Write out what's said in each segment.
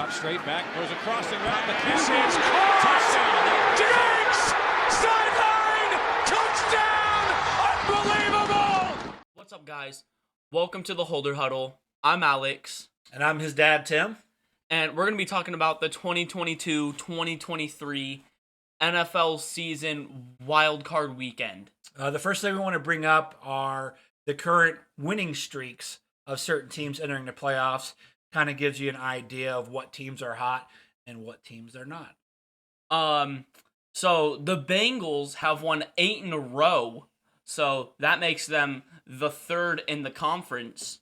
Drops straight back, throws a crossing route. The kiss is caught. Diggs! Sideline! Touchdown! Unbelievable! What's up, guys? Welcome to the Huddle. I'm Alex. And I'm his dad, Tim. And we're going to be talking about the 2022-2023 NFL season wildcard weekend. The first thing we want to bring up are the current winning streaks of certain teams entering the playoffs. Kind of gives you an idea of what teams are hot and what teams are not. So the Bengals have won 8 in a row. So that makes them the third in the conference.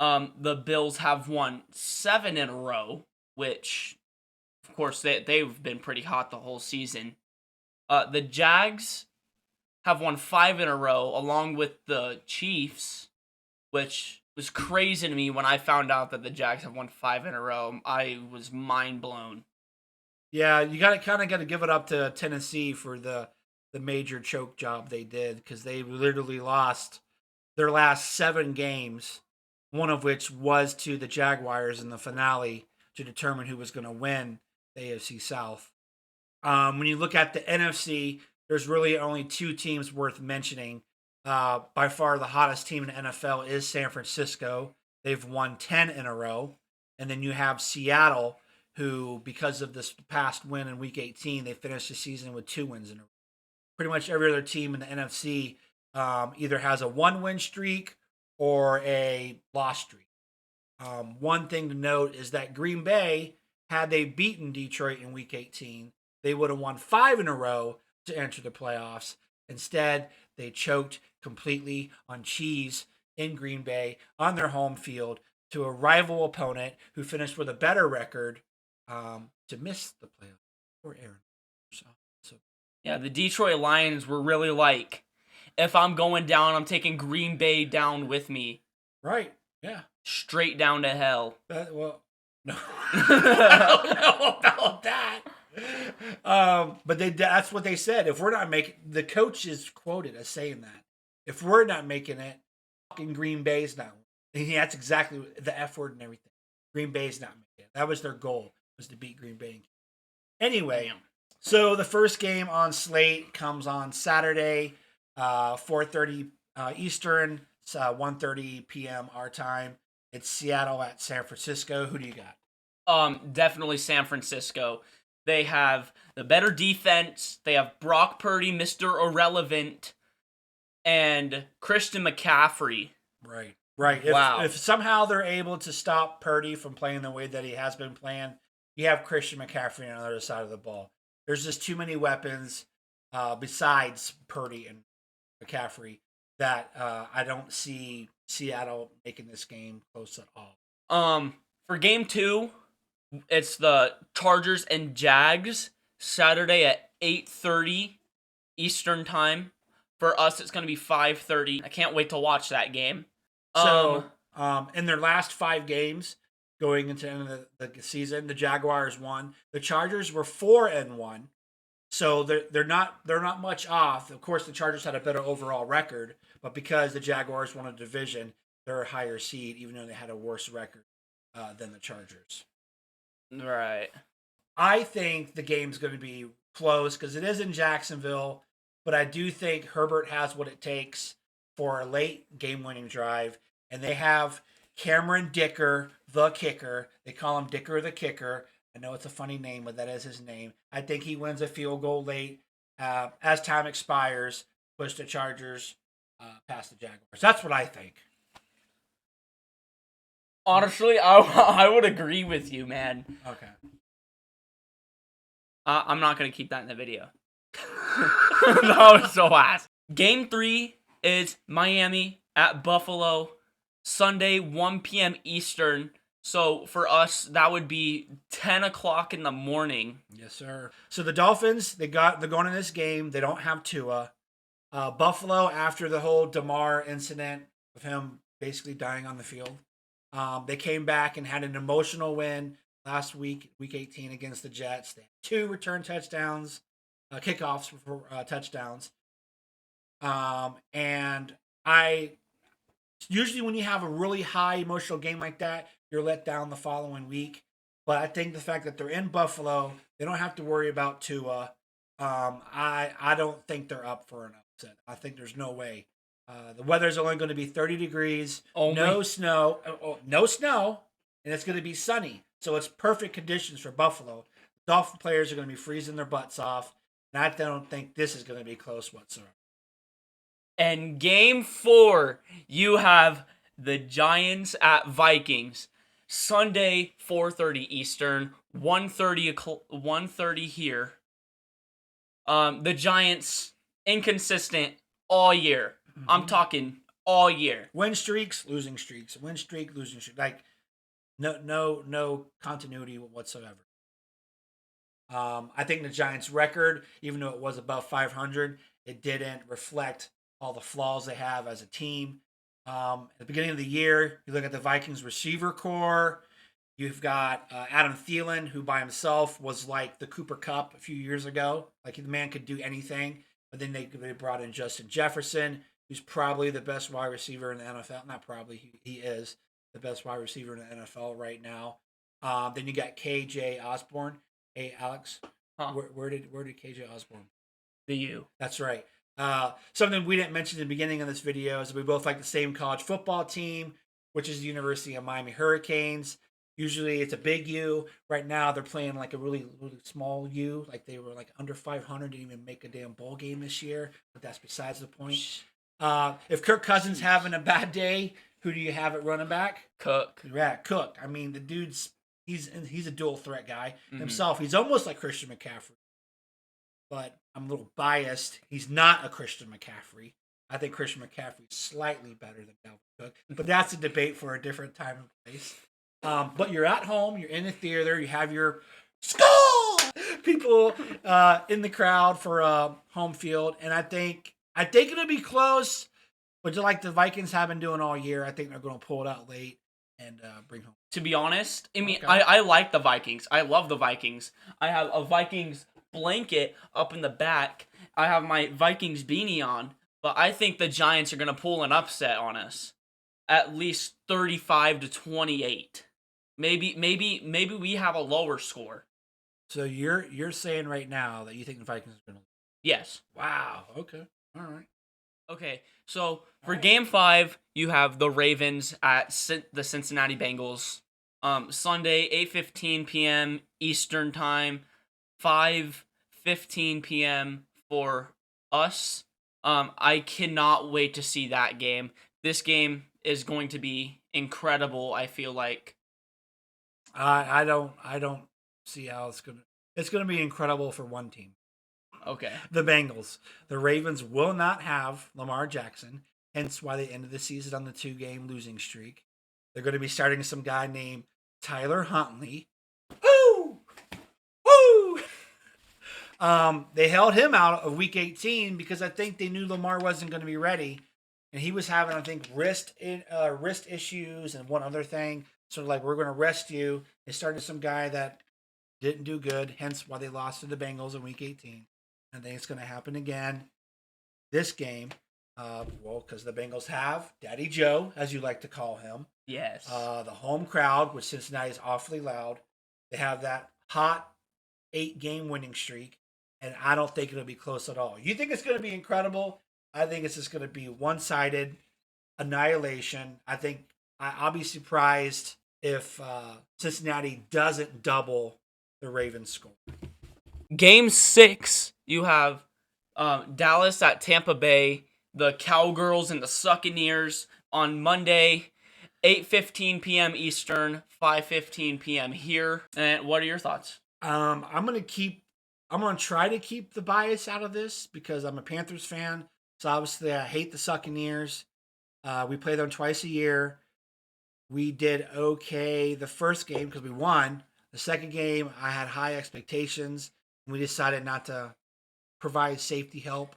The Bills have won 7 in a row, which, of course, they've been pretty hot the whole season. The Jags have won 5 in a row, along with the Chiefs, which was crazy to me when I found out that the Jags have won 5 in a row. I was mind blown. Yeah, you got to give it up to Tennessee for the major choke job they did, because they literally lost their last 7 games, one of which was to the Jaguars in the finale to determine who was going to win the AFC South. When you look at the NFC, there's really only 2 teams worth mentioning. By far, the hottest team in the NFL is San Francisco. They've won 10 in a row. And then you have Seattle, who, because of this past win in Week 18, they finished the season with 2 wins in a row. Pretty much every other team in the NFC either has a 1-win streak or a loss streak. One thing to note is that Green Bay, had they beaten Detroit in Week 18, they would have won 5 in a row to enter the playoffs. Instead, they choked completely on cheese in Green Bay on their home field to a rival opponent who finished with a better record to miss the playoffs. Or Aaron. So. Yeah, the Detroit Lions were really like, if I'm going down, I'm taking Green Bay down with me. Right, yeah. Straight down to hell. No. I don't know about that. But that's what they said. If we're not making, the coach is quoted as saying that. If we're not making it, fucking Green Bay's not. And that's exactly the F word and everything. Green Bay's not making it. That was their goal, was to beat Green Bay. Anyway, so the first game on slate comes on Saturday, 4:30 Eastern, 1:30 p.m. our time. It's Seattle at San Francisco. Who do you got? Definitely San Francisco. They have the better defense. They have Brock Purdy, Mr. Irrelevant, and Christian McCaffrey. Right. Wow. If somehow they're able to stop Purdy from playing the way that he has been playing, you have Christian McCaffrey on the other side of the ball. There's just too many weapons besides Purdy and McCaffrey that I don't see Seattle making this game close at all. For game 2, it's the Chargers and Jags, Saturday at 8:30 Eastern time. For us, it's going to be 5:30. I can't wait to watch that game. So, in their last 5 games going into the end of the season, the Jaguars won. The Chargers were 4-1. So they're not much off. Of course, the Chargers had a better overall record, but because the Jaguars won a division, they're a higher seed, even though they had a worse record than the Chargers. Right. I think the game's going to be close because it is in Jacksonville, but I do think Herbert has what it takes for a late game-winning drive, and they have Cameron Dicker, the kicker. They call him Dicker the kicker. I know it's a funny name, but that is his name. I think he wins a field goal late as time expires, push the Chargers past the Jaguars. That's what I think. Honestly, I would agree with you, man. Okay. I'm not going to keep that in the video. That was so ass. Game 3 is Miami at Buffalo, Sunday, 1 p.m. Eastern. So for us, that would be 10 o'clock in the morning. Yes, sir. So the Dolphins, they're going in this game. They don't have Tua. Buffalo, after the whole DeMar incident of him basically dying on the field, they came back and had an emotional win last week, Week 18 against the Jets. They had 2 return touchdowns, kickoffs for touchdowns. And usually when you have a really high emotional game like that, you're let down the following week. But I think the fact that they're in Buffalo, they don't have to worry about Tua. I don't think they're up for an upset. I think there's no way. The weather's only going to be 30 degrees, no snow, no snow, and it's going to be sunny. So it's perfect conditions for Buffalo. Dolphin players are going to be freezing their butts off, and I don't think this is going to be close whatsoever. And game 4, you have the Giants at Vikings. Sunday, 4:30 Eastern, 1:30 here. The Giants inconsistent all year. Mm-hmm. I'm talking all year. Win streaks, losing streaks. Win streak, losing streak. Like no continuity whatsoever. I think the Giants' record, even though it was above 500, it didn't reflect all the flaws they have as a team. At the beginning of the year, you look at the Vikings receiver core. You've got Adam Thielen, who by himself was like the Cooper Kupp a few years ago. Like the man could do anything. But then they brought in Justin Jefferson, who's probably the best wide receiver in the NFL. Not probably, he is the best wide receiver in the NFL right now. Then you got KJ Osborne. Hey, Alex, where did KJ Osborne? The U. That's right. Something we didn't mention in the beginning of this video is we both like the same college football team, which is the University of Miami Hurricanes. Usually it's a big U. Right now they're playing like a really, really small U. Like they were like under 500, didn't even make a damn bowl game this year. But that's besides the point. If Kirk Cousins having a bad day, who do you have at running back? Cook. Yeah, Cook. I mean, the dude's he's a dual threat guy himself. He's almost like Christian McCaffrey. But I'm a little biased. He's not a Christian McCaffrey. I think Christian McCaffrey is slightly better than Dalvin Cook. But that's a debate for a different time and place. But you're at home. You're in the theater. You have your skull people in the crowd for home field. And I think it'll be close. But just like the Vikings have been doing all year, I think they're going to pull it out late and bring home. To be honest, I mean, okay. I like the Vikings. I love the Vikings. I have a Vikings blanket up in the back. I have my Vikings beanie on, but I think the Giants are going to pull an upset on us. At least 35-28. Maybe we have a lower score. So you're saying right now that you think the Vikings are going to Yes. Wow. Okay. All right. Okay. So for Game 5, you have the Ravens at the Cincinnati Bengals. Sunday, 8:15 p.m. Eastern Time. 5:15 p.m. for us. I cannot wait to see that game. This game is going to be incredible, I feel like. I don't see how it's gonna be incredible for one team. Okay. The Bengals. The Ravens will not have Lamar Jackson, hence why they ended the season on the 2-game losing streak. They're going to be starting some guy named Tyler Huntley. Woo! Woo! They held him out of Week 18 because I think they knew Lamar wasn't going to be ready, and he was having, I think, wrist issues and one other thing. So like, we're going to rest you. They started some guy that didn't do good, hence why they lost to the Bengals in Week 18. I think it's going to happen again this game. Because the Bengals have Daddy Joe, as you like to call him. Yes. The home crowd, which Cincinnati is awfully loud. They have that hot 8-game winning streak, and I don't think it'll be close at all. You think it's going to be incredible? I think it's just going to be one-sided annihilation. I think I'll be surprised if Cincinnati doesn't double the Ravens' score. Game 6, you have Dallas at Tampa Bay, the Cowgirls and the Succaneers on Monday, 8:15 p.m. Eastern, 5:15 p.m. here. And what are your thoughts? I'm gonna try to keep the bias out of this because I'm a Panthers fan. So obviously I hate the Succaneers. We play them twice a year. We did okay the first game because we won. The second game, I had high expectations. We decided not to provide safety help.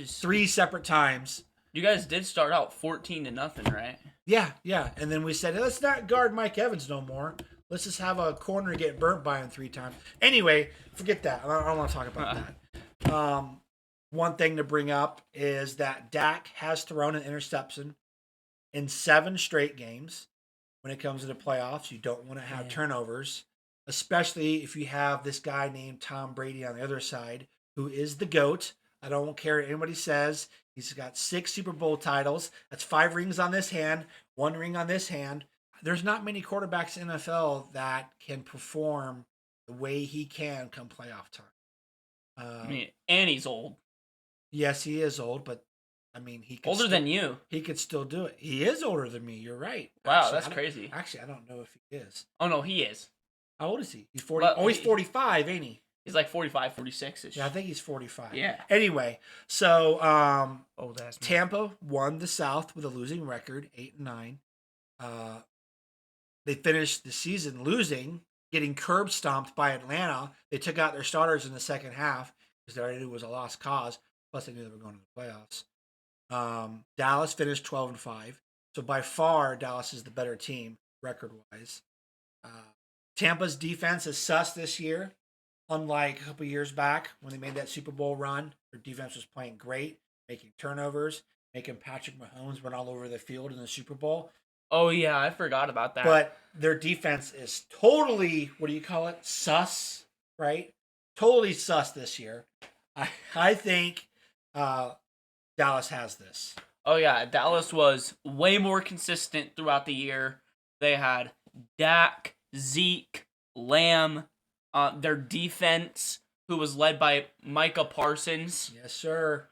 Three separate times. You guys did start out 14-0, right? Yeah. And then we said, let's not guard Mike Evans no more. Let's just have a corner get burnt by him 3 times. Anyway, forget that. I don't want to talk about that. One thing to bring up is that Dak has thrown an interception in 7 straight games. When it comes to the playoffs, you don't want to have turnovers. especially if you have this guy named Tom Brady on the other side, who is the GOAT. I don't care what anybody says. He's got 6 Super Bowl titles. That's 5 rings on this hand, 1 ring on this hand. There's not many quarterbacks in the NFL that can perform the way he can come playoff time. I mean, and he's old. Yes, he is old, but I mean, Older than you. He could still do it. He is older than me. You're right. Wow, Actually, that's crazy. Actually, I don't know if he is. Oh, no, he is. How old is he? He's 40. Well, he's 45, ain't he? He's like 45, 46-ish. Yeah, I think he's 45. Yeah. Anyway, so Oh, that's Tampa won the South with a losing record, 8-9. They finished the season losing, getting curb stomped by Atlanta. They took out their starters in the second half because they already knew it was a lost cause. Plus, they knew they were going to the playoffs. Dallas finished 12-5. So by far, Dallas is the better team record-wise. Tampa's defense is sus this year. Unlike a couple years back when they made that Super Bowl run, their defense was playing great, making turnovers, making Patrick Mahomes run all over the field in the Super Bowl. Oh, yeah, I forgot about that. But their defense is totally, what do you call it? Sus, right? Totally sus this year. I think Dallas has this. Oh, yeah, Dallas was way more consistent throughout the year. They had Dak, Zeke, Lamb, their defense, who was led by Micah Parsons. Yes, sir.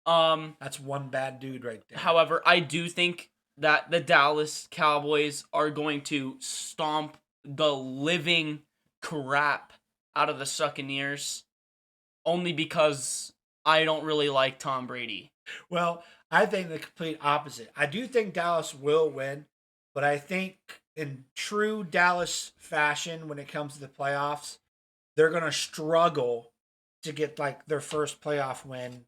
Um, That's one bad dude right there. However, I do think that the Dallas Cowboys are going to stomp the living crap out of the Succaneers, only because I don't really like Tom Brady. Well, I think the complete opposite. I do think Dallas will win, but I think in true Dallas fashion, when it comes to the playoffs, they're going to struggle to get like their first playoff win.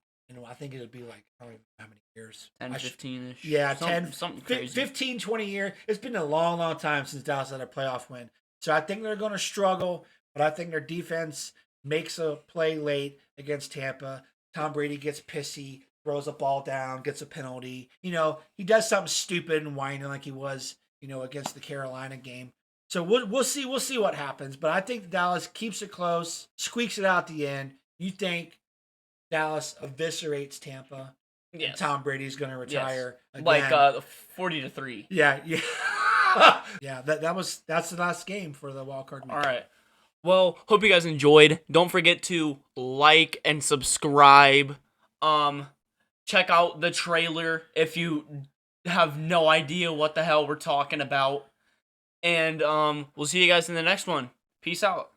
I think it'll be like, I don't even know how many years. 10, 15-ish. Yeah, something crazy. 15, 20 years. It's been a long, long time since Dallas had a playoff win. So I think they're going to struggle, but I think their defense makes a play late against Tampa. Tom Brady gets pissy, throws a ball down, gets a penalty. He does something stupid and whining like he was, against the Carolina game. So we'll see what happens. But I think Dallas keeps it close, squeaks it out at the end. You think Dallas eviscerates Tampa? Yes. And Tom Brady's going to retire again. Like 40-3. Yeah. Yeah, that's the last game for the wild card. All right. Well, hope you guys enjoyed. Don't forget to like and subscribe. Check out the trailer if you have no idea what the hell we're talking about. And we'll see you guys in the next one. Peace out.